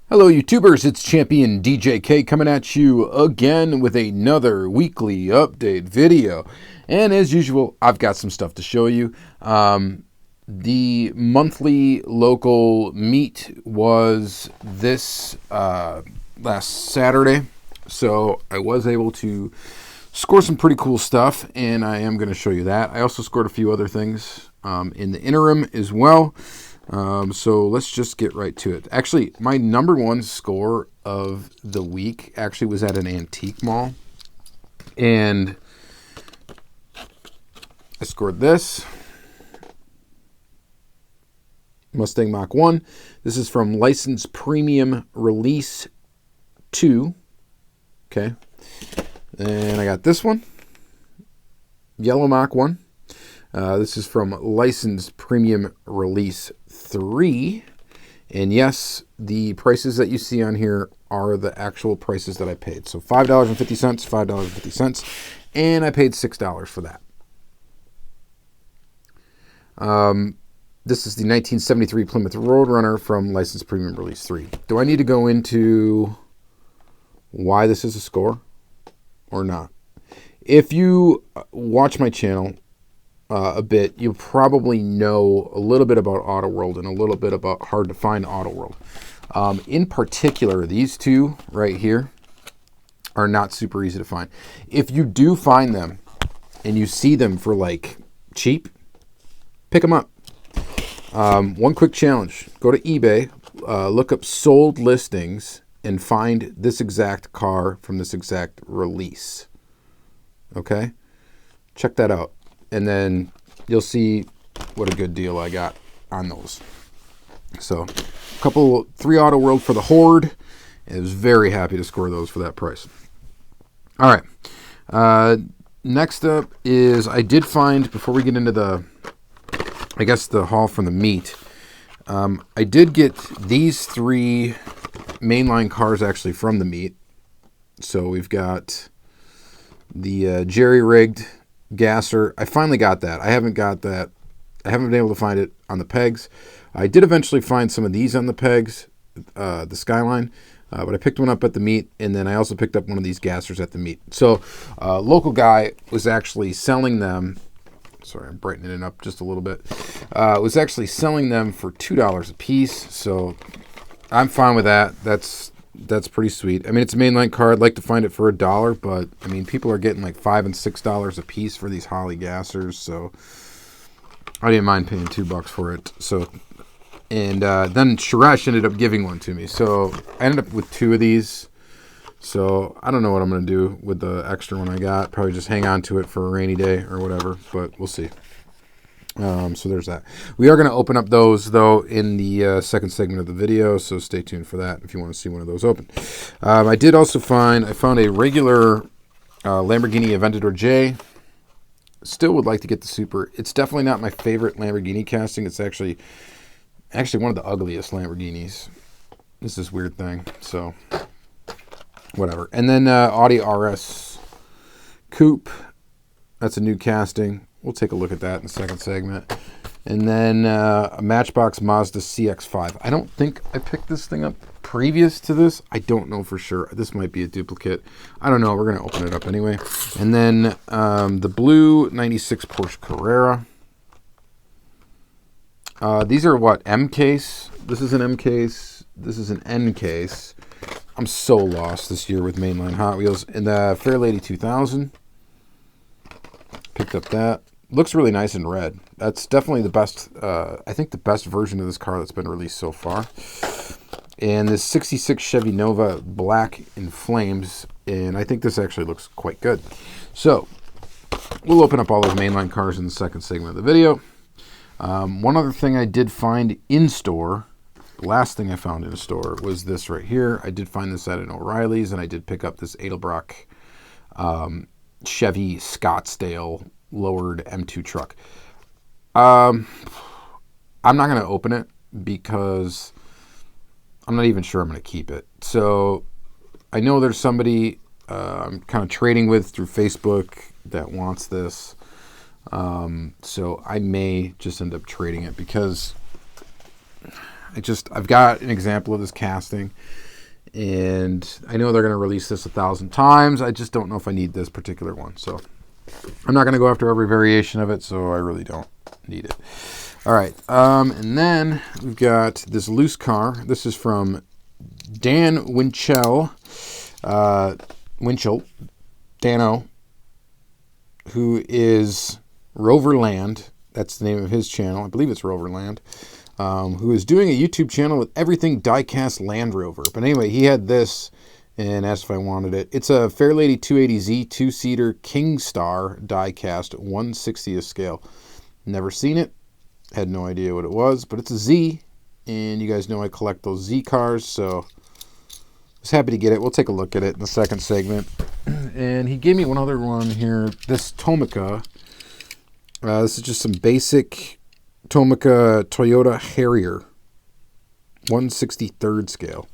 Hello YouTubers, it's Championdjk coming at you again with another weekly update video. And as usual, I've got some stuff to show you. The monthly local meet was this last Saturday, so I was able to score some pretty cool stuff, and I am going to show you that. I also scored a few other things in the interim as well. So let's just get right to it. Actually, my number one score of the week actually was at an antique mall. And I scored this. Mustang Mach 1. This is from License Premium Release 2. Okay. And I got this one. Yellow Mach 1. This is from License Premium Release 3. And yes, the prices that you see on here are the actual prices that I paid. So $5.50, $5.50, and I paid $6 for that. This is the 1973 Plymouth Roadrunner from License Premium Release 3. Do I need to go into why this is a score or not? If you watch my channel a bit, you probably know a little bit about Auto World and a little bit about hard to find Auto World. In particular, these two right here are not super easy to find. If you do find them and you see them for like cheap, pick them up. One quick challenge: go to eBay, look up sold listings, and find this exact car from this exact release. Okay, check that out. And then you'll see what a good deal I got on those. So, three Auto World for the Horde. I was very happy to score those for that price. All right. Next up is I did find, before we get into the haul from the meet, I did get these three mainline cars actually from the meet. So we've got the Gerry rigged gasser. I finally got that. I haven't got that. I haven't been able to find it on the pegs. I did eventually find some of these on the pegs, the Skyline, but I picked one up at the meet, and then I also picked up one of these gassers at the meet. So local guy was actually selling them. Sorry, I'm brightening it up just a little bit. Was actually selling them for $2 a piece, so I'm fine with that. That's pretty sweet. I mean, it's a mainline car. I'd like to find it for $1, but I mean, people are getting like $5 and $6 a piece for these Holly gassers, so I didn't mind paying $2 for it. So, and then Suresh ended up giving one to me, so I ended up with two of these. So I don't know what I'm gonna do with the extra one I got. Probably just hang on to it for a rainy day or whatever, but we'll see. So there's that. We are going to open up those, though, in the second segment of the video, so stay tuned for that if you want to see one of those open. I did also find a regular Lamborghini Aventador J. Still would like to get the Super. It's definitely not my favorite Lamborghini casting. It's actually one of the ugliest Lamborghinis. This is this weird thing, so whatever. And then Audie Rs5 Coupe. That's a new casting. We'll take a look at that in the second segment. And then a Matchbox Mazda Cx-5. I don't think I picked this thing up previous to this. I don't know for sure. This might be a duplicate. I don't know. We're going to open it up anyway. And then the blue 96 Porsche Carrera. These are what? M case? This is an M case. This is an N case. I'm so lost this year with mainline Hot Wheels. And the Fairlady 2000. Picked up that. Looks really nice in red. That's definitely the best, I think the best version of this car that's been released so far. And this 66 Chevy Nova black in flames. And I think this actually looks quite good. So we'll open up all those mainline cars in the second segment of the video. One other thing I did find in store, the last thing I found in a store was this right here. I did find this at an O'Reilly's, and I did pick up this Edelbrock Chevy Scottsdale lowered M2 truck. I'm not going to open it because I'm not even sure I'm going to keep it. So I know there's somebody I'm kind of trading with through Facebook that wants this. So I may just end up trading it because I've got an example of this casting, and I know they're going to release this 1,000 times. I just don't know if I need this particular one. So I'm not going to go after every variation of it, so I really don't need it. All right, and then we've got this loose car. This is from Dan Winchell, Dano, who is Roverland. That's the name of his channel. I believe it's Roverland. Who is doing a YouTube channel with everything diecast Land Rover. But anyway, he had this and asked if I wanted it. It's a Fairlady 280Z 2-seater King Star diecast 1/60th scale. Never seen it. Had no idea what it was, but it's a Z. And you guys know I collect those Z cars, so I was happy to get it. We'll take a look at it in the second segment. And he gave me one other one here. This Tomica. This is just some basic Tomica Toyota Harrier, 1/63rd scale.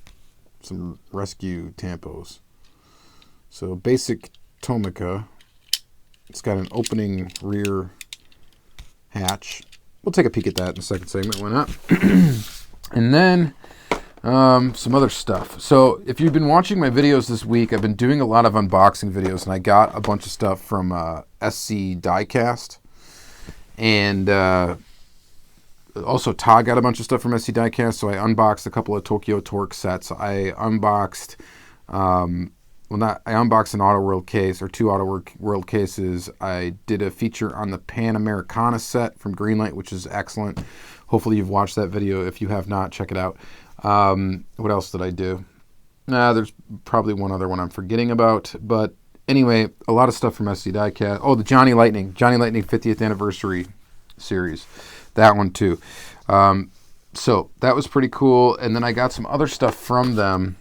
Some rescue tampos. So basic Tomica. It's got an opening rear hatch. We'll take a peek at that in the second segment. Why not? And then some other stuff. So if you've been watching my videos this week, I've been doing a lot of unboxing videos, and I got a bunch of stuff from SC Diecast. And also Todd got a bunch of stuff from SC Diecast, so I unboxed a couple of Tokyo Torque sets. I unboxed, I unboxed an Auto World case, or two Auto World cases. I did a feature on the Pan Americana set from Greenlight, which is excellent. Hopefully you've watched that video. If you have not, check it out. What else did I do? There's probably one other one I'm forgetting about, but anyway, a lot of stuff from SC Diecast. Oh, the Johnny Lightning 50th anniversary series. That one too. So that was pretty cool. And then I got some other stuff from them.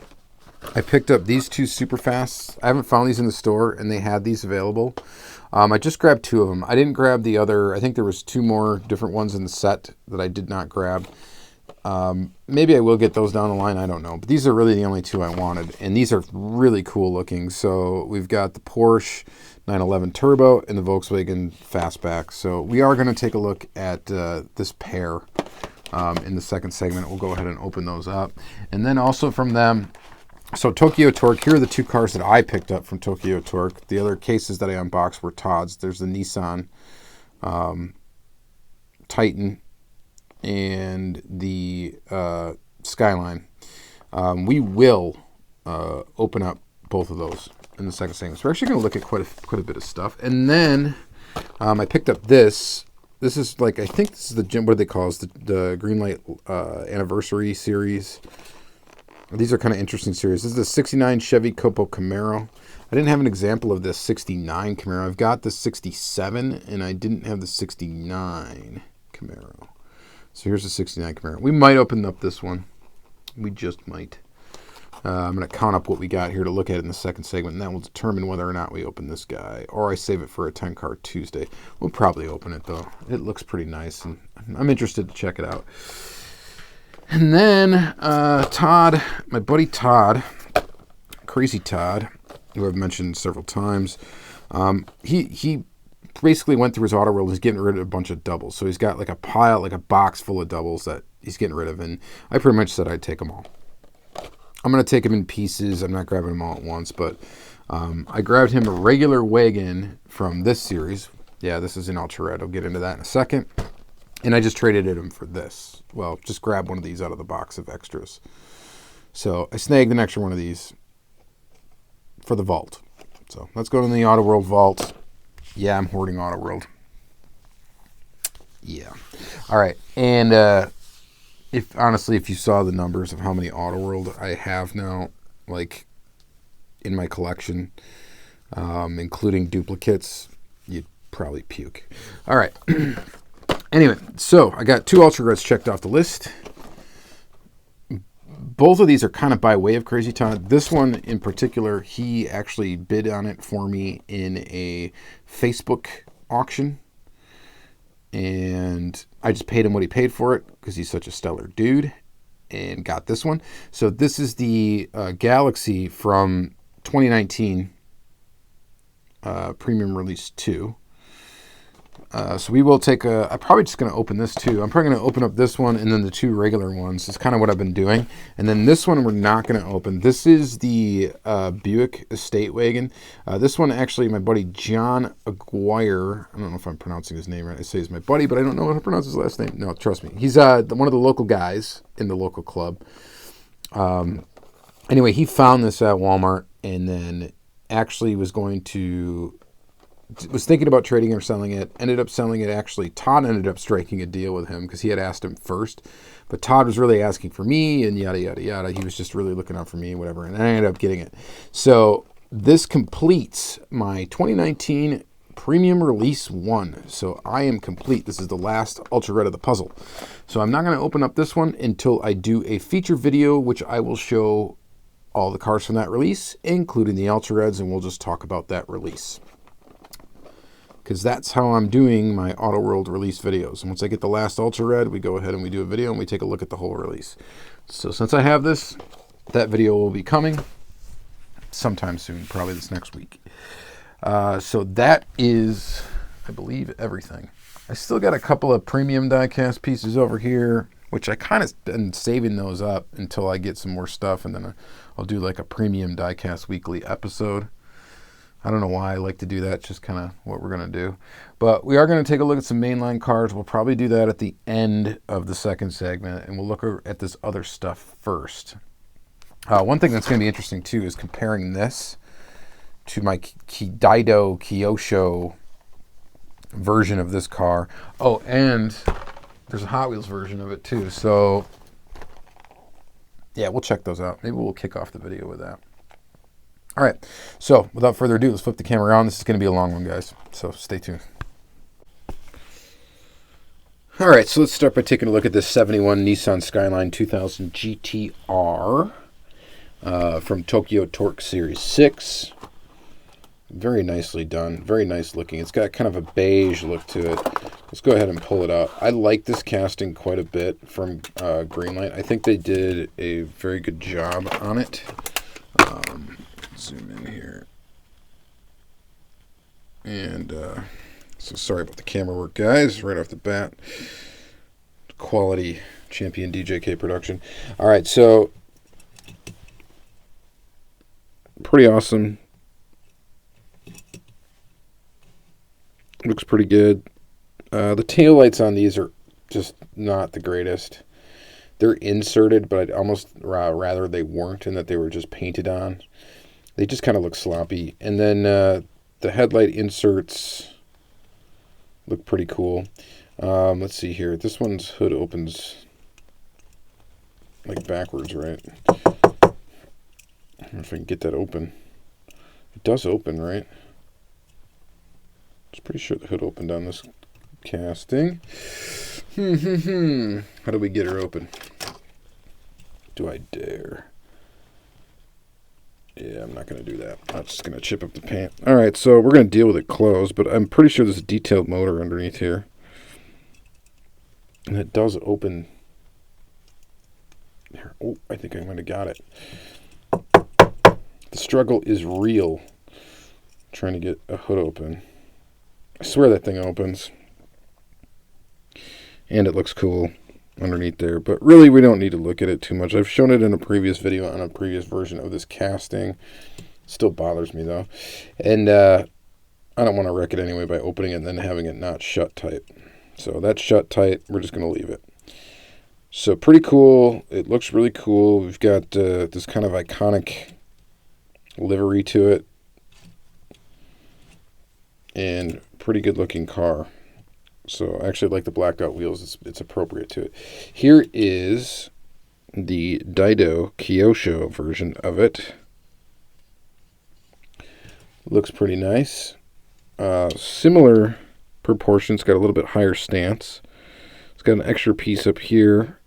I picked up these two Superfasts. I haven't found these in the store, and they had these available. I just grabbed two of them. I didn't grab the other. I think there was two more different ones in the set that I did not grab. Maybe I will get those down the line. I don't know. But these are really the only two I wanted. And these are really cool looking. So we've got the Porsche 911 Turbo and the Volkswagen Fastback. So we are going to take a look at this pair in the second segment. We'll go ahead and open those up. And then also from them, so Tokyo Torque, here are the two cars that I picked up from Tokyo Torque. The other cases that I unboxed were Todd's. There's the Nissan Titan and the Skyline. We will open up both of those in the second segment. So we're actually going to look at quite a bit of stuff. And then I picked up this. This is like, I think this is the, what do they call it? The Greenlight Anniversary Series. These are kind of interesting series. This is the 69 Chevy Copo Camaro. I didn't have an example of this 69 Camaro. I've got the 67, and I didn't have the 69 Camaro. So here's the 69 Camaro. We might open up this one. We just might. I'm going to count up what we got here to look at in the second segment, and that will determine whether or not we open this guy, or I save it for a 10-car Tuesday. We'll probably open it, though. It looks pretty nice, and I'm interested to check it out. And then Todd, my buddy Todd, Crazy Todd, who I've mentioned several times, he basically went through his Auto World. He's getting rid of a bunch of doubles. So he's got like a pile, like a box full of doubles that he's getting rid of. And I pretty much said I'd take them all. I'm going to take them in pieces. I'm not grabbing them all at once, but I grabbed him a regular Wagon from this series. Yeah, this is in ultra red. I'll get into that in a second. And I just traded him for this. Well, just grab one of these out of the box of extras. So I snagged an extra one of these for the vault. So let's go to the Auto World vault. Yeah, I'm hoarding Auto World. Yeah. All right. And if you saw the numbers of how many Auto World I have now, like in my collection, including duplicates, you'd probably puke. All right. Anyway, so I got two Ultra Reds checked off the list. Both of these are kind of by way of Crazy Todd. This one in particular, he actually bid on it for me in a Facebook auction. And I just paid him what he paid for it because he's such a stellar dude, and got this one. So this is the Galaxy from 2019, Premium Release 2. So we will take I'm probably just going to open this too. I'm probably going to open up this one and then the two regular ones. That's kind of what I've been doing. And then this one we're not going to open. This is the Buick Estate Wagon. This one actually, my buddy John Aguirre, I don't know if I'm pronouncing his name right. I say he's my buddy, but I don't know how to pronounce his last name. No, trust me. He's one of the local guys in the local club. Anyway, he found this at Walmart and then actually was thinking about trading or selling it, ended up selling it. Actually, Todd ended up striking a deal with him because he had asked him first, but Todd was really asking for me and yada, yada, yada. He was just really looking out for me and whatever, and I ended up getting it. So this completes my 2019 Premium Release 1. So I am complete. This is the last Ultra Red of the puzzle. So I'm not going to open up this one until I do a feature video, which I will show all the cars from that release, including the Ultra Reds, and we'll just talk about that release. Because that's how I'm doing my Auto World release videos. And once I get the last Ultra Red, we go ahead and we do a video and we take a look at the whole release. So since I have this, that video will be coming sometime soon, probably this next week. So that is, I believe, everything. I still got a couple of premium diecast pieces over here, which I kind of been saving those up until I get some more stuff, and then I'll do like a premium diecast weekly episode. I don't know why I like to do that. It's just kind of what we're going to do. But we are going to take a look at some mainline cars. We'll probably do that at the end of the second segment, and we'll look at this other stuff first. One thing that's going to be interesting, too, is comparing this to my Daido Kyosho version of this car. Oh, and there's a Hot Wheels version of it, too. So, yeah, we'll check those out. Maybe we'll kick off the video with that. All right, so without further ado, let's flip the camera around. This is going to be a long one, guys, so stay tuned. All right, so let's start by taking a look at this 71 Nissan Skyline 2000 GTR from Tokyo Torque Series 6. Very nicely done, very nice looking. It's got kind of a beige look to it. Let's go ahead and pull it out. I like this casting quite a bit from Greenlight. I think they did a very good job on it. Zoom in here. And so sorry about the camera work, guys, right off the bat. Quality Championdjk production. All right, so pretty awesome. Looks pretty good. The taillights on these are just not the greatest. They're inserted, but I'd almost rather they weren't and that they were just painted on. They just kind of look sloppy. And then the headlight inserts look pretty cool. Let's see here. This one's hood opens like backwards, right? I don't know if I can get that open. It does open, right? I'm pretty sure the hood opened on this casting. How do we get her open? Do I dare? Yeah, I'm not going to do that. I'm just going to chip up the paint. All right, so we're going to deal with it closed, but I'm pretty sure there's a detailed motor underneath here. And it does open. Here. Oh, I think I might have got it. The struggle is real. Trying to get a hood open. I swear that thing opens. And it looks cool underneath there. But really, we don't need to look at it too much. I've shown it in a previous video on a previous version of this casting. Still bothers me, though. And I don't want to wreck it anyway by opening it and then having it not shut tight. So that's shut tight. We're just going to leave it. So pretty cool. It looks really cool. We've got this kind of iconic livery to it. And pretty good looking car. So I actually like the blacked out wheels. It's appropriate to it. Here is the Daido Kyosho version of it. Looks pretty nice. Similar proportions. Got a little bit higher stance. It's got an extra piece up here.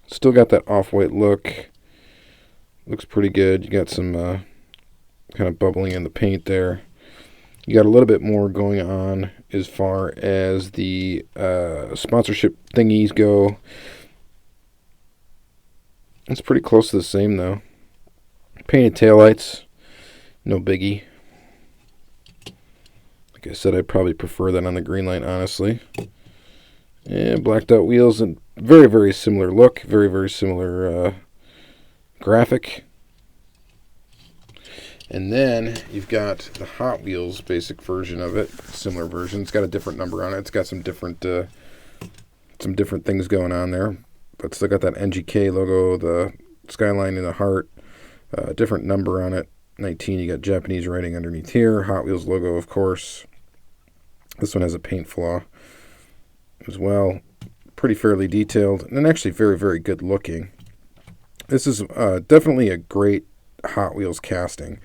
Still got that off-white look. Looks pretty good. You got some kind of bubbling in the paint there. You got a little bit more going on as far as the sponsorship thingies go. It's pretty close to the same, though. Painted taillights. No biggie. Like I said, I'd probably prefer that on the Greenlight, honestly. And blacked out wheels and very, very similar look. Very, very similar graphic. And then you've got the Hot Wheels basic version of it. Similar version. It's got a different number on it. It's got some different things going on there. But still got that NGK logo, the Skyline in the heart. Different number on it. 19, you got Japanese writing underneath here. Hot Wheels logo, of course. This one has a paint flaw as well. Pretty fairly detailed. And actually very, very good looking. This is definitely a great Hot Wheels casting.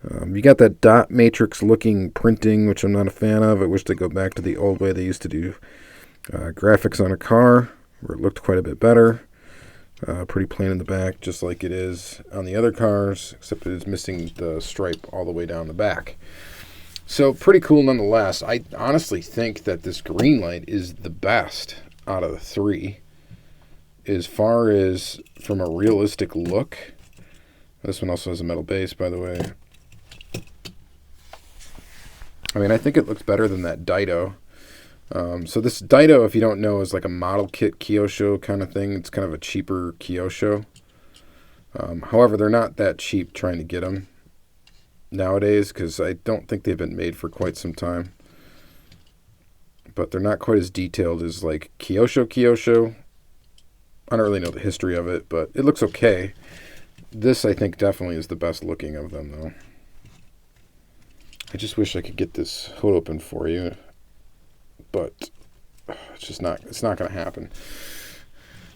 You got that dot matrix looking printing, which I'm not a fan of. I wish they'd go back to the old way they used to do graphics on a car, where it looked quite a bit better. Pretty plain in the back, just like it is on the other cars, except it is missing the stripe all the way down the back. So pretty cool nonetheless. I honestly think that this Greenlight is the best out of the three. As far as from a realistic look, this one also has a metal base, by the way. I mean, I think it looks better than that Dido. So this Dido, if you don't know, is like a model kit Kyosho kind of thing. It's kind of a cheaper Kyosho. However, they're not that cheap trying to get them nowadays, because I don't think they've been made for quite some time. But they're not quite as detailed as like Kyosho. I don't really know the history of it, but it looks okay. This, I think, definitely is the best looking of them, though. I just wish I could get this hood open for you, but it's not going to happen.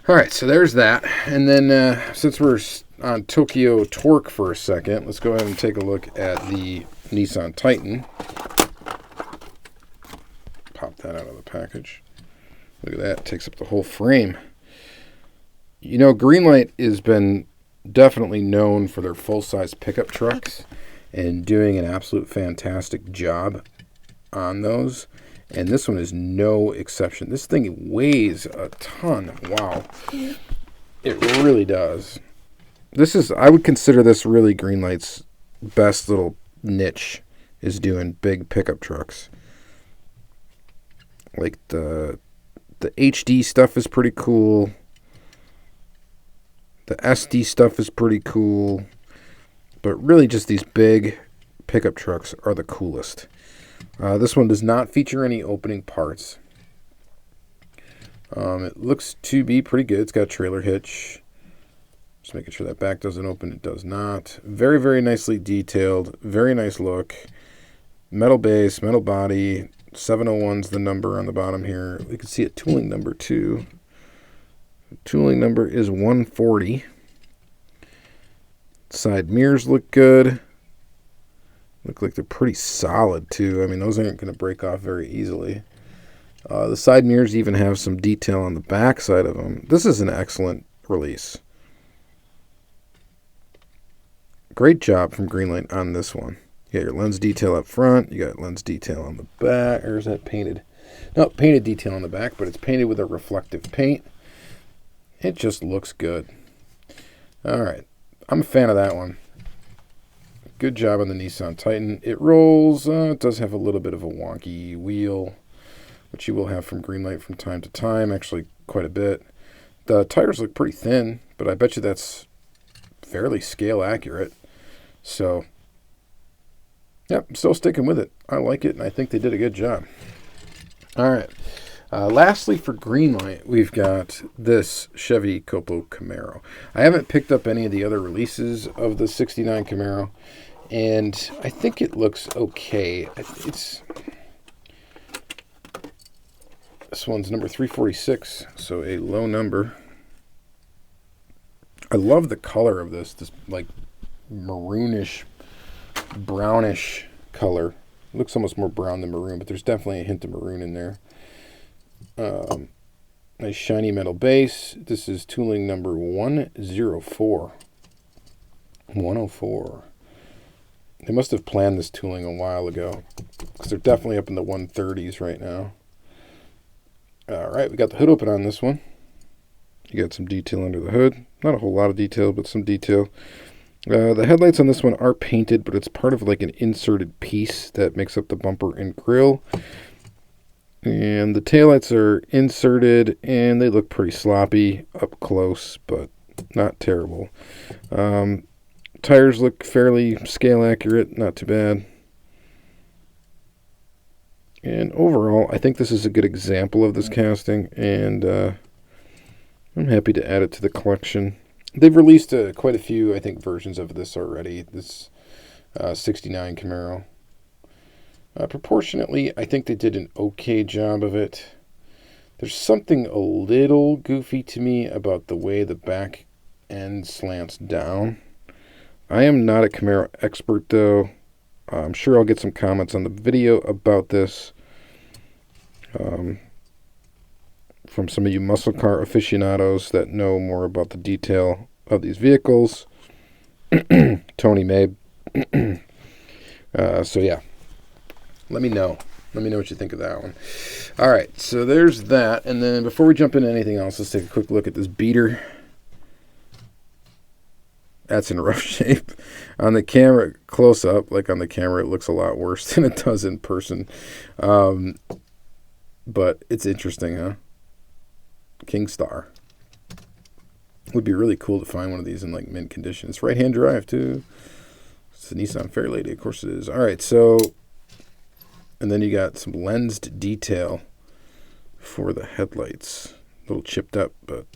All right, so there's that. And then since we're on Tokyo Torque for a second, let's go ahead and take a look at the Nissan Titan. Pop that out of the package. Look at that. It takes up the whole frame. You know, Greenlight has been definitely known for their full-size pickup trucks and doing an absolute fantastic job on those. And this one is no exception. This thing weighs a ton. Wow. It really does. I would consider this really Greenlight's best little niche, is doing big pickup trucks. Like the HD stuff is pretty cool. The SD stuff is pretty cool. But really just these big pickup trucks are the coolest. This one does not feature any opening parts. It looks to be pretty good. It's got a trailer hitch. Just making sure that back doesn't open. It does not. Very, very nicely detailed. Very nice look. Metal base, metal body. 701's the number on the bottom here. We can see a tooling number too. The tooling number is 140. Side mirrors look good. Look like they're pretty solid too. I mean, those aren't going to break off very easily. The side mirrors even have some detail on the back side of them. This is an excellent release. Great job from Greenlight on this one. You got your lens detail up front. You got lens detail on the back. Or is that painted? No, painted detail on the back, but it's painted with a reflective paint. It just looks good. All right. I'm a fan of that one. Good job on the Nissan Titan. It rolls. It does have a little bit of a wonky wheel, which you will have from Greenlight from time to time. Actually, quite a bit. The tires look pretty thin, but I bet you that's fairly scale accurate. So, yep, I'm still sticking with it. I like it, and I think they did a good job. All right. Lastly, for Greenlight, we've got this Chevy Copo Camaro. I haven't picked up any of the other releases of the 69 Camaro, and I think it looks okay. This one's number 346, so a low number. I love the color of this like maroonish, brownish color. It looks almost more brown than maroon, but there's definitely a hint of maroon in there. Nice shiny metal base. This is tooling number 104. 104. They must have planned this tooling a while ago, because they're definitely up in the 130s right now. All right, we got the hood open on this one. You got some detail under the hood. Not a whole lot of detail, but some detail. The headlights on this one are painted, but it's part of like an inserted piece that makes up the bumper and grille. And the taillights are inserted, and they look pretty sloppy up close, but not terrible. Tires look fairly scale accurate, not too bad. And overall, I think this is a good example of this casting, and I'm happy to add it to the collection. They've released quite a few, I think, versions of this already. This 69 Camaro. Proportionately, I think they did an okay job of it. There's something a little goofy to me about the way the back end slants down. I am not a Camaro expert, though. I'm sure I'll get some comments on the video about this from some of you muscle car aficionados that know more about the detail of these vehicles. Tony May. So yeah, let me know. Let me know what you think of that one. All right, so there's that. And then before we jump into anything else, let's take a quick look at this beater. That's in rough shape. On the camera, close up, like on the camera, it looks a lot worse than it does in person. But it's interesting, huh? King Star. Would be really cool to find one of these in like mint condition. It's right-hand drive too. It's a Nissan Fairlady, of course it is. All right, so, and then you got some lensed detail for the headlights. A little chipped up, but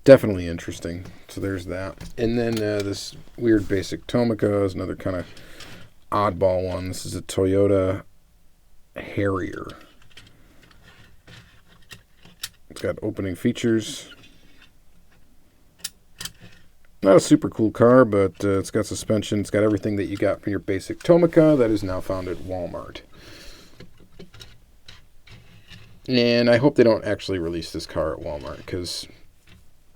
definitely interesting. So there's that. And then this weird basic Tomica is another kind of oddball one. This is a Toyota Harrier. It's got opening features. Not a super cool car, but it's got suspension. It's got everything that you got from your basic Tomica that is now found at Walmart. And I hope they don't actually release this car at Walmart, because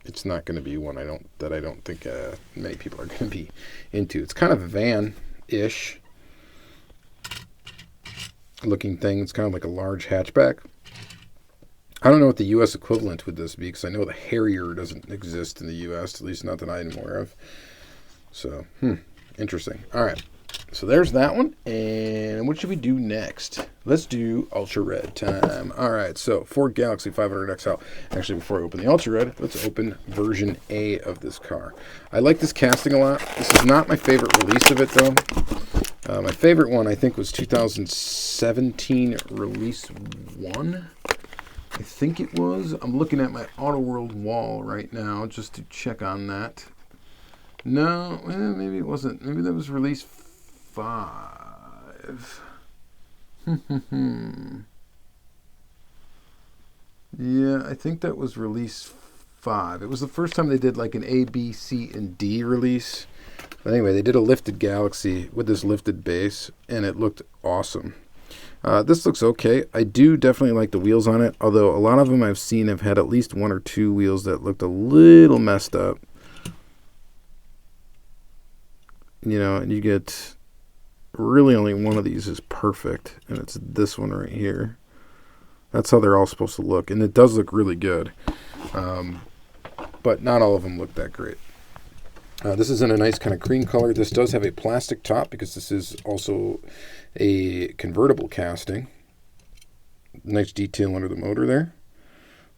it's not going to be one I don't think many people are going to be into. It's kind of a van-ish looking thing. It's kind of like a large hatchback. I don't know what the U.S. equivalent would this be, because I know the Harrier doesn't exist in the U.S., at least not that I'm aware of. So, interesting. All right, so there's that one. And what should we do next? Let's do Ultra Red time. All right, so Ford Galaxy 500 XL. Actually, before I open the Ultra Red, let's open version A of this car. I like this casting a lot. This is not my favorite release of it, though. My favorite one, I think, was 2017 release 1. I think it was. I'm looking at my Auto World wall right now just to check on that. No, maybe it wasn't. Maybe that was release 5. Yeah, I think that was release 5. It was the first time they did like an A, B, C, and D release. But anyway, they did a lifted Galaxy with this lifted base, and it looked awesome. This looks okay. I do definitely like the wheels on it, although a lot of them I've seen have had at least 1 or 2 wheels that looked a little messed up. You know, and you get really only one of these is perfect, and it's this one right here. That's how they're all supposed to look, and it does look really good. But not all of them look that great. This is in a nice kind of cream color. This does have a plastic top because this is also a convertible casting. Nice detail under the motor there.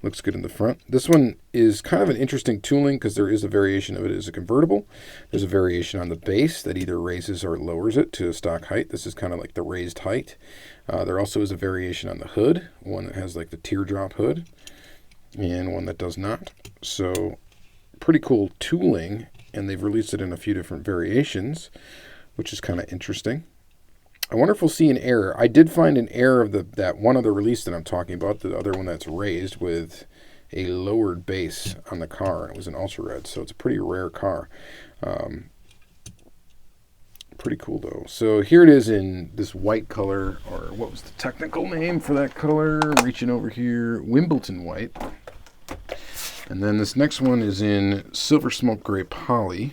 Looks good in the front. This one is kind of an interesting tooling because there is a variation of it as a convertible. There's a variation on the base that either raises or lowers it to stock height. This is kind of like the raised height. There also is a variation on the hood, one that has like the teardrop hood and one that does not. So pretty cool tooling, and they've released it in a few different variations, which is kind of interesting. I wonder if we'll see an error. I did find an error of that one other release that I'm talking about, the other one that's raised with a lowered base on the car. It was an Ultra Red, so it's a pretty rare car. Pretty cool, though. So here it is in this white color, or what was the technical name for that color? Reaching over here, Wimbledon white. And then this next one is in Silver Smoke Gray Poly.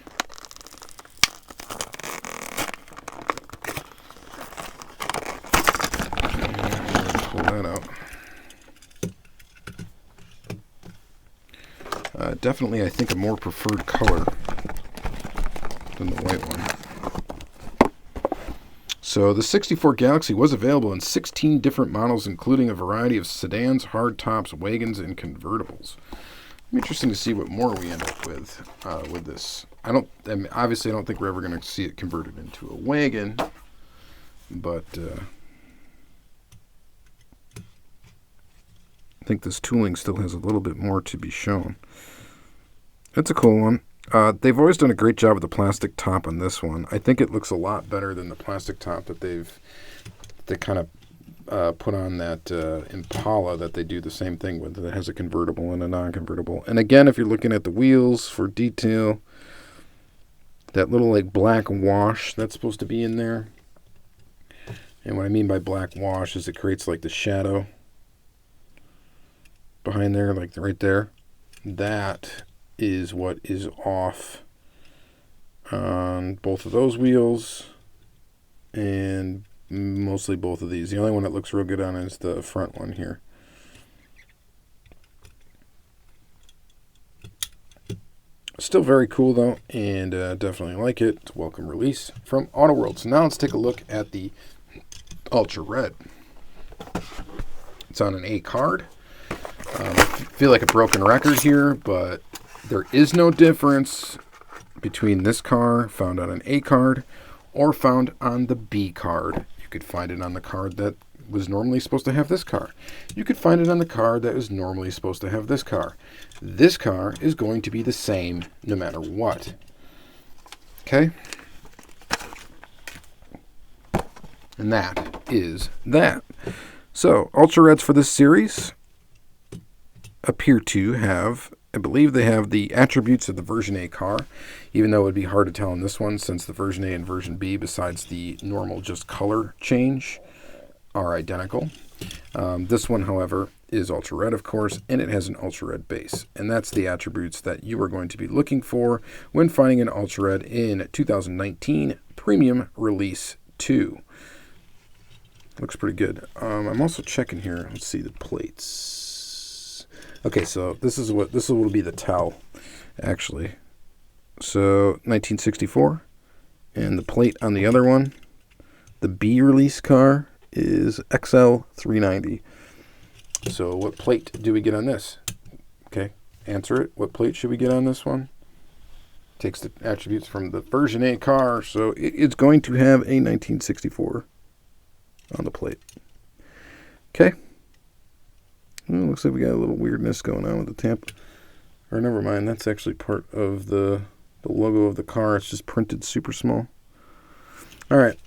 Definitely, I think, a more preferred color than the white one. So the 64 Galaxy was available in 16 different models, including a variety of sedans, hardtops, wagons, and convertibles. Interesting to see what more we end up with this. Obviously, I don't think we're ever going to see it converted into a wagon, but I think this tooling still has a little bit more to be shown. It's a cool one. They've always done a great job with the plastic top on this one. I think it looks a lot better than the plastic top that they kind of put on that Impala that they do the same thing with. That has a convertible and a non-convertible. And again, if you're looking at the wheels for detail, that little like black wash that's supposed to be in there. And what I mean by black wash is it creates like the shadow behind there, like right there. That is what is off on both of those wheels and mostly both of these. The only one that looks real good on is the front one here. Still very cool though, and definitely like it. It's a welcome release from Auto World. So now let's take a look at the Ultra Red. It's on an A card. I feel like a broken record here, but there is no difference between this car found on an A card or found on the B card. You could find it on the card that was normally supposed to have this car. You could find it on the card that was normally supposed to have this car. This car is going to be the same no matter what. Okay? And that is that. So, Ultra Reds for this series appear to have, I believe they have the attributes of the version A car, even though it would be hard to tell in this one since the version A and version B, besides the normal just color change, are identical. This one, however, is Ultra Red, of course, and it has an Ultra Red base. And that's the attributes that you are going to be looking for when finding an Ultra Red in 2019 Premium Release 2. Looks pretty good. I'm also checking here. Let's see the plates. Okay, so this will be the tell, actually. So 1964, and the plate on the other one, the B release car, is XL390. So what plate do we get on this? Okay, answer it. What plate should we get on this one? Takes the attributes from the version A car, so it's going to have a 1964 on the plate. Okay. Well, looks like we got a little weirdness going on with the tamp. Or never mind, that's actually part of the logo of the car. It's just printed super small. All right.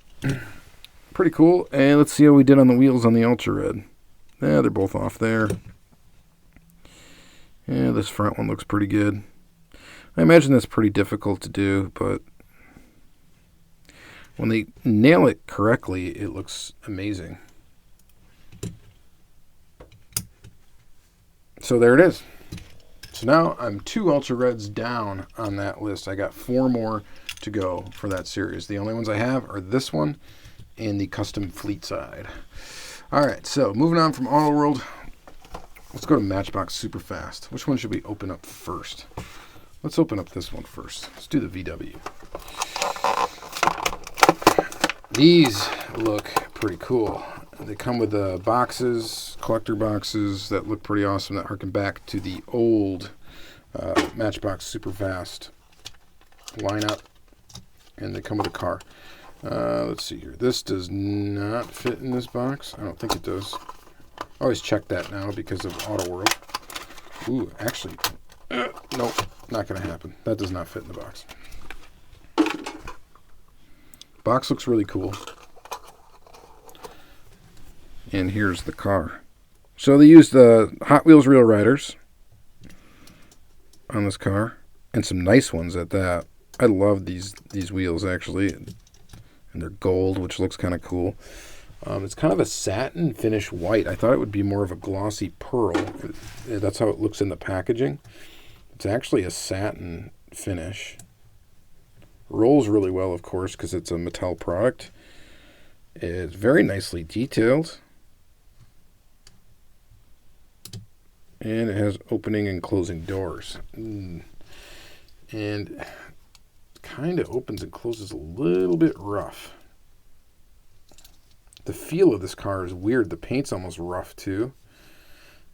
Pretty cool. And let's see how we did on the wheels on the Ultra Red. Yeah, they're both off there. Yeah, this front one looks pretty good. I imagine that's pretty difficult to do, but when they nail it correctly, it looks amazing. So there it is. So now I'm 2 Ultra Reds down on that list. I got 4 more to go for that series. The only ones I have are this one and the custom fleet side. All right, so moving on from Auto World, let's go to Matchbox super fast. Which one should we open up first? Let's open up this one first. Let's do the VW. These look pretty cool. They come with boxes, collector boxes that look pretty awesome that harken back to the old Matchbox super fast lineup. And they come with a car. Let's see here. This does not fit in this box. I don't think it does. I always check that now because of Auto World. Ooh, actually, nope, not going to happen. That does not fit in the box. Box looks really cool. And here's the car. So they used the Hot Wheels Real Riders on this car, and some nice ones at that. I love these wheels, actually. And they're gold, which looks kind of cool. It's kind of a satin finish white. I thought it would be more of a glossy pearl. That's how it looks in the packaging. It's actually a satin finish. Rolls really well, of course, because it's a Mattel product. It's very nicely detailed. And it has opening and closing doors. And it kind of opens and closes a little bit rough. The feel of this car is weird. The paint's almost rough too,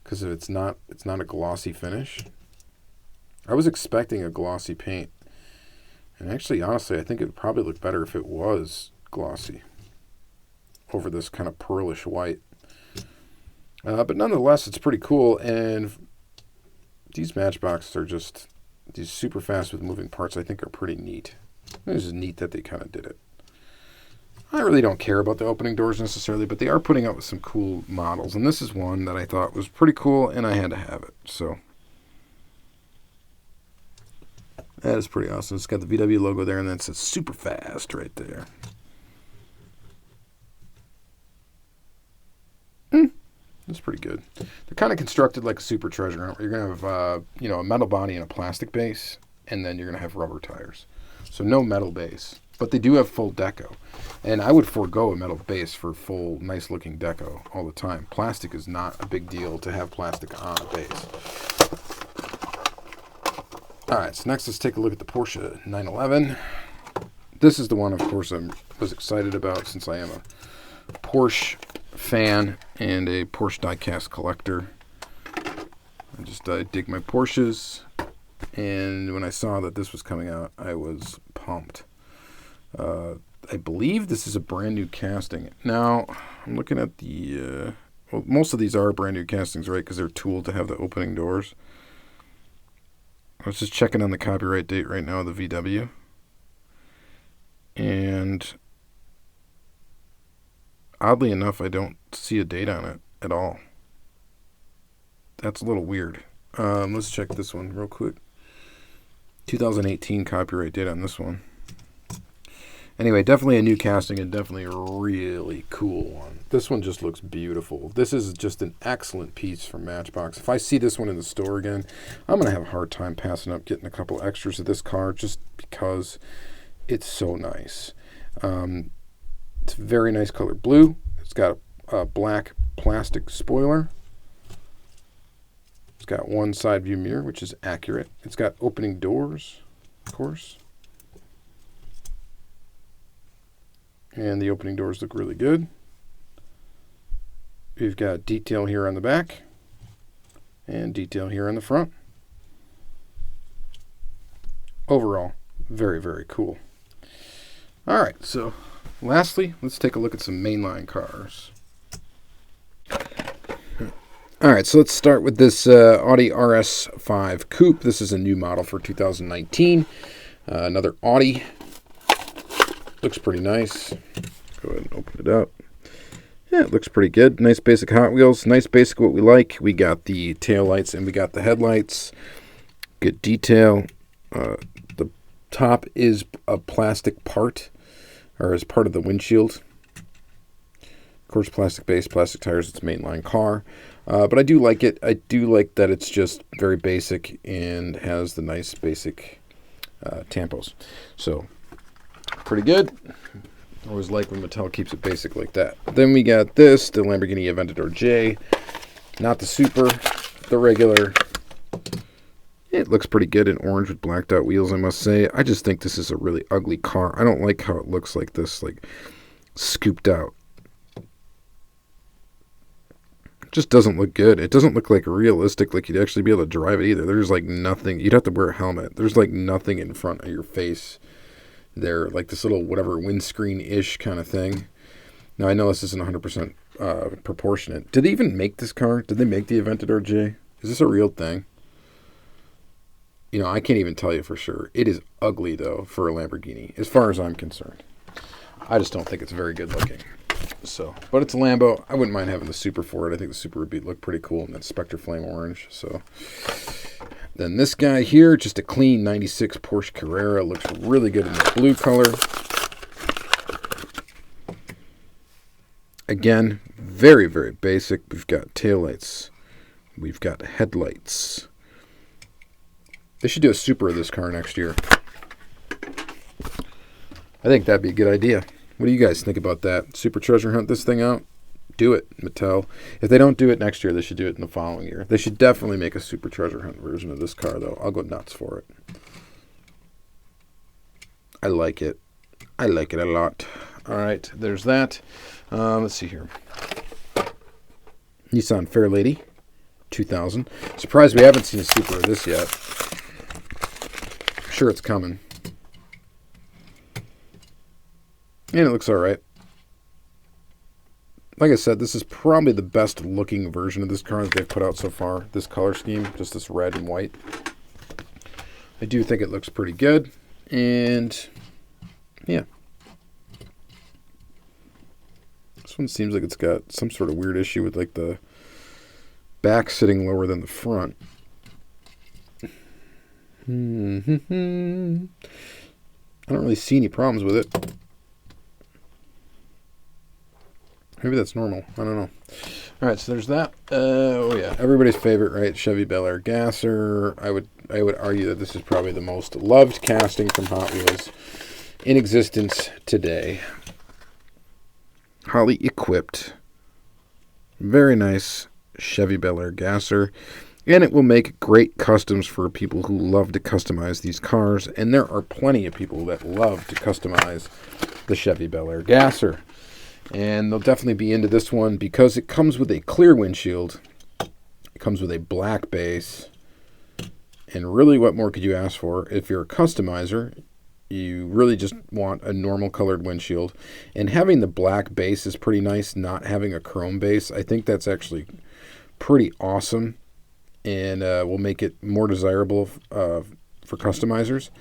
because it's not a glossy finish. I was expecting a glossy paint, and actually, honestly, I think it would probably look better if it was glossy over this kind of pearlish white. But nonetheless, it's pretty cool, and these Matchboxes are just these super fast with moving parts. I think are pretty neat. It's just neat that they kind of did it. I really don't care about the opening doors necessarily, but they are putting out some cool models. And this is one that I thought was pretty cool, and I had to have it. So that is pretty awesome. It's got the VW logo there, and then it says super fast right there. That's pretty good. They're kind of constructed like a super treasure hunt. You're going to have a metal body and a plastic base, and then you're going to have rubber tires. So no metal base. But they do have full deco. And I would forego a metal base for full, nice-looking deco all the time. Plastic is not a big deal to have plastic on a base. All right, so next let's take a look at the Porsche 911. This is the one, of course, I was excited about since I am a Porsche fan and a Porsche diecast collector. I dig my Porsches. And when I saw that this was coming out, I was pumped. I believe this is a brand new casting. Now, I'm looking at the... most of these are brand new castings, right? Because they're tooled to have the opening doors. I was just checking on the copyright date right now of the VW. And oddly enough, I don't see a date on it at all. That's a little weird. Let's check this one real quick. 2018 copyright date on this one. Anyway, definitely a new casting and definitely a really cool one. This one just looks beautiful. This is just an excellent piece from Matchbox. If I see this one in the store again, I'm going to have a hard time passing up getting a couple extras of this car just because it's so nice. It's a very nice color blue. It's got a black plastic spoiler. It's got one side view mirror, which is accurate. It's got opening doors, of course. And the opening doors look really good. We've got detail here on the back and detail here on the front. Overall, very, very cool. All right, so lastly, let's take a look at some mainline cars. All right, so let's start with this Audie Rs5 Coupe. This is a new model for 2019. Another Audi. Looks pretty nice. Go ahead and open it up. Yeah, it looks pretty good. Nice basic Hot Wheels. Nice basic what we like. We got the tail lights and we got the headlights. Good detail. The top is a plastic part, or is part of the windshield. Of course, plastic base, plastic tires. It's a mainline car. But I do like it. I do like that it's just very basic and has the nice basic tampos. So, pretty good. Always like when Mattel keeps it basic like that. Then we got this, the Lamborghini Aventador J. Not the super, the regular. It looks pretty good in orange with blacked out wheels, I must say. I just think this is a really ugly car. I don't like how it looks like this, like scooped out. It just doesn't look good. It doesn't look like realistic, like you'd actually be able to drive it either. There's like nothing. You'd have to wear a helmet. There's like nothing in front of your face there, like this little whatever windscreen-ish kind of thing. Now, I know this isn't 100% proportionate. Did they even make this car? Did they make the Aventador J? Is this a real thing? You know, I can't even tell you for sure. It is ugly, though, for a Lamborghini, as far as I'm concerned. I just don't think it's very good looking. So, but it's a Lambo. I wouldn't mind having the Super for it. I think the Super would look pretty cool in that Spectre Flame Orange. So, then this guy here, just a clean 96 Porsche Carrera. Looks really good in the blue color. Again, very, very basic. We've got taillights. We've got headlights. They should do a Super of this car next year. I think that'd be a good idea. What do you guys think about that? Super treasure hunt this thing out? Do it, Mattel. If they don't do it next year, they should do it in the following year. They should definitely make a super treasure hunt version of this car, though. I'll go nuts for it. I like it. I like it a lot. All right, there's that. Let's see here. Nissan Fairlady, 2000. Surprised we haven't seen a super of this yet. I'm sure it's coming. And it looks all right. Like I said, this is probably the best looking version of this car that they've put out so far. This color scheme, just this red and white. I do think it looks pretty good. And yeah. This one seems like it's got some sort of weird issue with like the back sitting lower than the front. I don't really see any problems with it. Maybe that's normal. I don't know. All right, so there's that. Oh yeah, everybody's favorite, right? Chevy Belair gasser. I would argue that this is probably the most loved casting from Hot Wheels in existence today. Highly equipped, very nice Chevy Belair gasser, and it will make great customs for people who love to customize these cars. And there are plenty of people that love to customize the Chevy Belair gasser. And they'll definitely be into this one because it comes with a clear windshield. It comes with a black base. And really, what more could you ask for? If you're a customizer, you really just want a normal colored windshield. And having the black base is pretty nice, not having a chrome base. I think that's actually pretty awesome and will make it more desirable for customizers.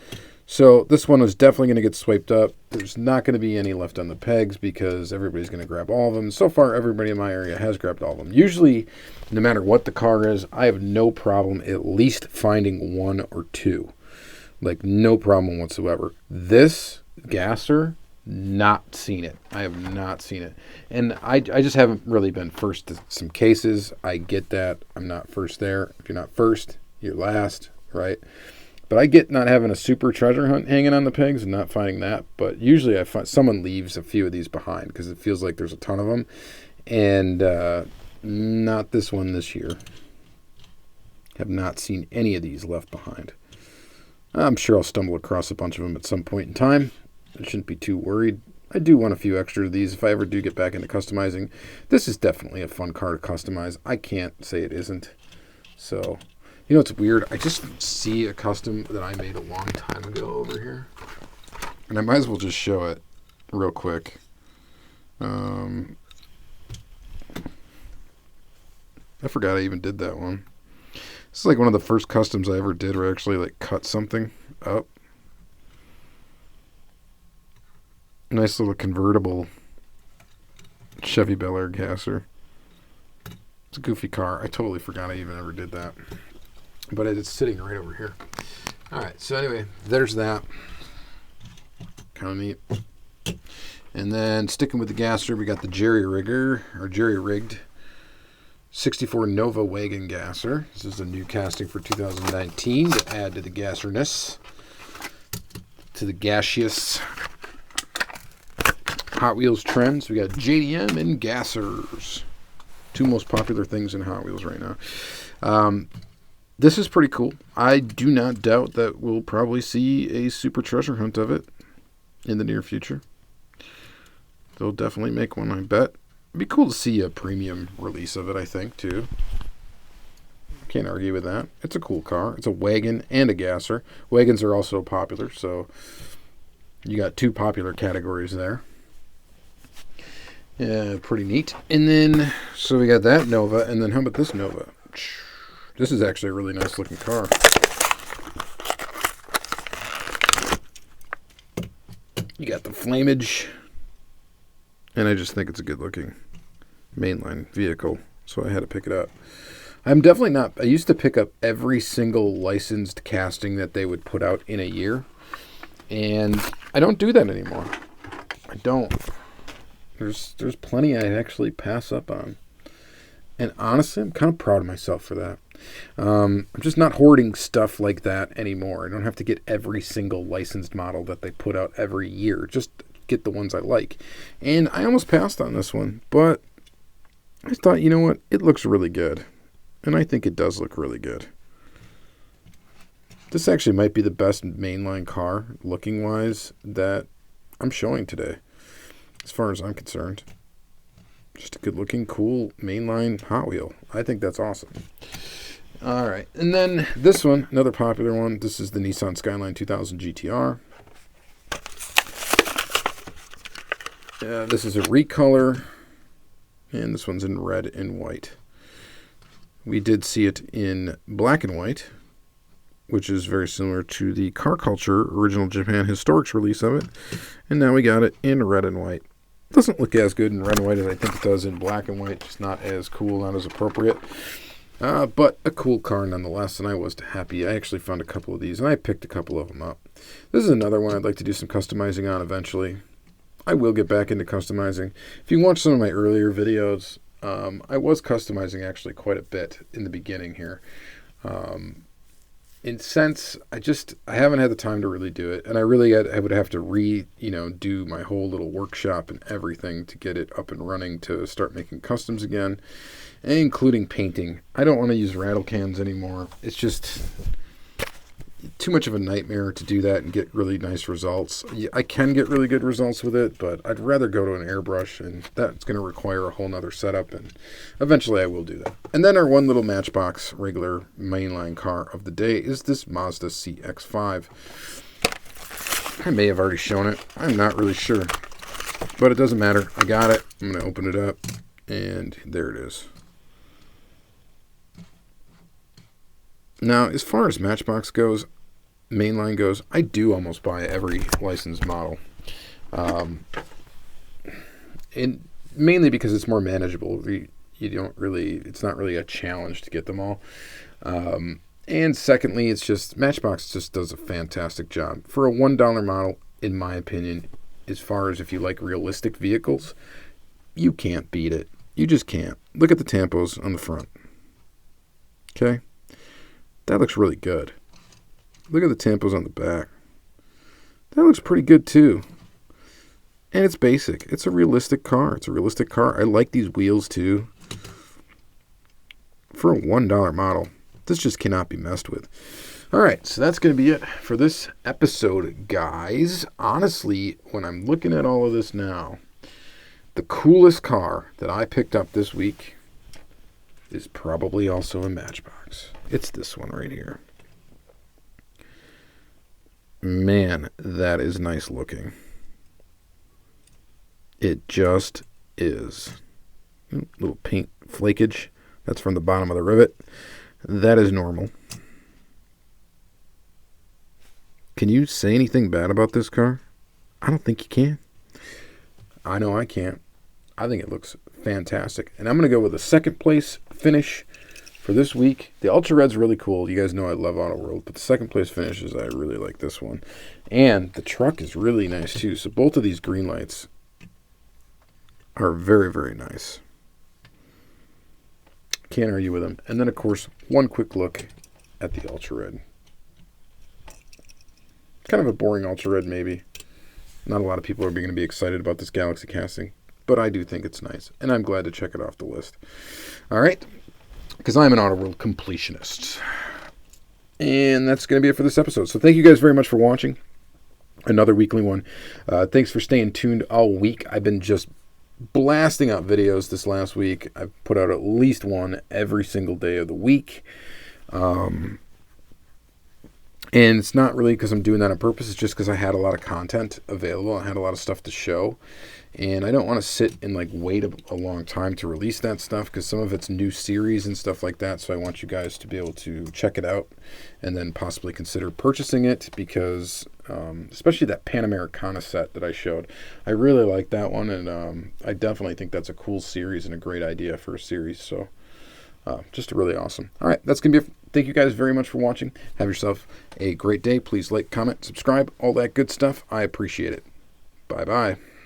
So this one is definitely going to get swiped up. There's not going to be any left on the pegs because everybody's going to grab all of them. So far, everybody in my area has grabbed all of them. Usually, no matter what the car is, I have no problem at least finding one or two. Like, no problem whatsoever. This gasser, not seen it. I have not seen it. And I just haven't really been first to some cases. I get that. I'm not first there. If you're not first, you're last, right? But I get not having a super treasure hunt hanging on the pegs and not finding that. But usually I find someone leaves a few of these behind because it feels like there's a ton of them. And not this one this year. Have not seen any of these left behind. I'm sure I'll stumble across a bunch of them at some point in time. I shouldn't be too worried. I do want a few extra of these if I ever do get back into customizing. This is definitely a fun car to customize. I can't say it isn't. So... You know what's weird? I just see a custom that I made a long time ago over here. And I might as well just show it real quick. I forgot I even did that one. This is like one of the first customs I ever did where I actually like cut something up. Nice little convertible Chevy Belair gasser. It's a goofy car. I totally forgot I even ever did that. But it's sitting right over here. All right, so anyway, there's that. Kind of neat. And then sticking with the gasser, we got the Gerry Rigger, or Gerry Rigged 64 Nova Wagon gasser. This is a new casting for 2019 to add to the gasserness, to the gaseous Hot Wheels trends. We got JDM and gassers. Two most popular things in Hot Wheels right now. This is pretty cool. I do not doubt that we'll probably see a super treasure hunt of it in the near future. They'll definitely make one, I bet. It'd be cool to see a premium release of it, I think, too. Can't argue with that. It's a cool car. It's a wagon and a gasser. Wagons are also popular, so you got two popular categories there. Yeah, pretty neat. And then, so we got that Nova, and then how about this Nova? This is actually a really nice looking car. You got the flamage. And I just think it's a good looking mainline vehicle. So I had to pick it up. I'm definitely not... I used to pick up every single licensed casting that they would put out in a year. And I don't do that anymore. I don't. There's plenty I'd actually pass up on. And honestly, I'm kind of proud of myself for that. I'm just not hoarding stuff like that anymore. I don't have to get every single licensed model that they put out every year. Just get the ones I like. And I almost passed on this one, but I thought, you know what? It looks really good. And I think it does look really good. This actually might be the best mainline car, looking-wise, that I'm showing today, as far as I'm concerned. Just a good-looking, cool, mainline Hot Wheel. I think that's awesome. All right. And then this one, another popular one. This is the Nissan Skyline 2000 GTR. This is a recolor, and this one's in red and white. We did see it in black and white, which is very similar to the Car Culture Original Japan Historics release of it. And now we got it in red and white. Doesn't look as good in red and white as I think it does in black and white. Just not as cool, not as appropriate. But a cool car nonetheless, and I was happy. I actually found a couple of these, and I picked a couple of them up. This is another one I'd like to do some customizing on eventually. I will get back into customizing. If you watch some of my earlier videos, I was customizing actually quite a bit in the beginning here. In sense, I haven't had the time to really do it, and I would have to do my whole little workshop and everything to get it up and running to start making customs again, including painting. I don't want to use rattle cans anymore. It's just too much of a nightmare to do that and get really nice results. I can get really good results with it, but I'd rather go to an airbrush, and that's going to require a whole nother setup, and eventually I will do that. And then our one little Matchbox regular mainline car of the day is this Mazda Cx-5. I may have already shown it. I'm not really sure, but it doesn't matter. I got it. I'm going to open it up, and there it is. Now, as far as Matchbox goes, mainline goes, I do almost buy every licensed model. And mainly because it's more manageable. It's not really a challenge to get them all. And secondly, it's just, Matchbox just does a fantastic job. For a $1 model, in my opinion, as far as if you like realistic vehicles, you can't beat it. You just can't. Look at the tampos on the front. Okay? That looks really good. Look at the tampos on the back. That looks pretty good too. And it's basic. It's a realistic car. I like these wheels too. For a $1 model, this just cannot be messed with. All right, so that's going to be it for this episode, guys. Honestly, when I'm looking at all of this now, the coolest car that I picked up this week is probably also a Matchbox. It's this one right here. Man, that is nice looking. It just is. Little paint flakage. That's from the bottom of the rivet. That is normal. Can you say anything bad about this car? I don't think you can. I know I can't. I think it looks fantastic. And I'm going to go with a second place finish for this week. The Ultra Red's really cool. You guys know I love Auto World, but the second place finishes, I really like this one. And the truck is really nice too. So both of these Greenlights are very, very nice. Can't argue with them. And then, of course, one quick look at the Ultra Red. Kind of a boring Ultra Red, maybe. Not a lot of people are going to be excited about this Galaxy casting, but I do think it's nice, and I'm glad to check it off the list. All right, because I'm an Auto World completionist. And that's going to be it for this episode. So thank you guys very much for watching. Another weekly one. Thanks for staying tuned all week. I've been just blasting out videos this last week. I've put out at least one every single day of the week. And it's not really because I'm doing that on purpose. It's just because I had a lot of content available. I had a lot of stuff to show. And I don't want to sit and wait a long time to release that stuff because some of it's new series and stuff like that. So I want you guys to be able to check it out and then possibly consider purchasing it because especially that Pan Americana set that I showed. I really like that one, and I definitely think that's a cool series and a great idea for a series. So just really awesome. All right, that's going to be it. Thank you guys very much for watching. Have yourself a great day. Please like, comment, subscribe, all that good stuff. I appreciate it. Bye-bye.